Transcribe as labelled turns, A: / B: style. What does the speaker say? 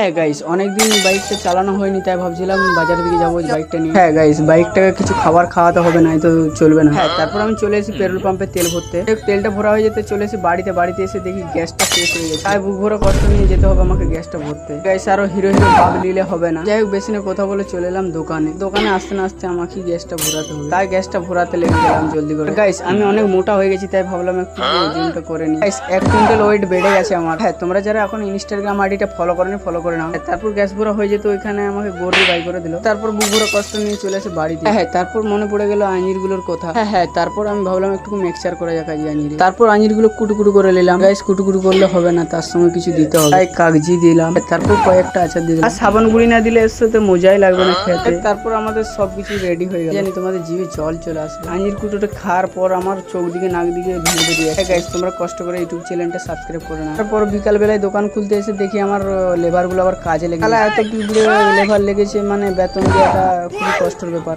A: হ্যাঁ গাইস, অনেকদিন বাইকটা চালানো হয়নি, তাই ভাবছিলাম বাজারের দিকে যাবো বাইকটা নিয়ে। হ্যাঁ গাইস, বাইকটাকে কিছু খাবার খাওয়াতে হবে, না তো চলবে না। হ্যাঁ, তারপর আমি চলে এসেছি পেট্রোল পাম্পে তেল ভরতে। তেলটা ভরা হয়ে যেতে চলে এসেছি বাড়িতে এসে দেখি গ্যাসটা শেষ হয়ে গেছে। তাই বুক ভরা কষ্ট নিয়ে যেতে হবে আমাকে গ্যাসটা ভরতে। গাইস, আরো হিরো ভাব নিলে হবে না। যাই হোক, বেশি না কথা বলে চলে এলাম দোকানে আসতে না আসতে আমাকে গ্যাসটা ভরাতে হবে। তাই গ্যাসটা ভরাতে লেগে গেলাম জলদি করে। গাইস, আমি অনেক মোটা হয়ে গেছি, তাই ভাবলাম একটু জিমটা করে নিই। গাইস, 1 কুইন্টাল ওয়েট বেড়ে গেছে আমার। হ্যাঁ, তোমরা যারা এখন ইনস্টাগ্রাম আইডিটা ফলো করে নাও। তারপর গ্যাস ভরা হয়ে যেত, ওইখানে আমাকে গরু বাই করে দিল। তারপর বুক ভরা কষ্ট নিয়ে চলে আসে বাড়িতে। হ্যাঁ, তারপর মনে পড়ে গেল আঞ্জির গুলোর কথা। হ্যাঁ, তারপর আমি ভাবলাম একটু মিক্সচার করা যাক আঞ্জির। তারপর আঞ্জির গুলো কুটু করে নিলাম। গাইস, কুটু করলে হবে না, তার সঙ্গে কিছু দিতে হবে। তাই কাগজি দিলাম, তারপর কয়েকটা আচার দিলাম। আর সাবান গুঁড়ি না দিলে এর সাথে মজাই লাগবে না খেতে। তারপর আমাদের সবকিছু রেডি হয়ে গেল। জানি তোমাদের জিভে জল চলে আসবে। আঞ্জির কুটুটা খাওয়ার পর আমার চোখ দিকে নাক দিকে ধুয়ে দিয়ে। গাইস, তোমরা কষ্ট করে ইউটিউব চ্যানেলটা সাবস্ক্রাইব করে নাও। তারপর বিকাল বেলায় দোকান খুলতে এসে দেখি আমার লেবার গুলো আবার কাজে লেগে এত কি লেবার লেগেছে, মানে বেতন দেওয়াটা খুবই কষ্টের ব্যাপার।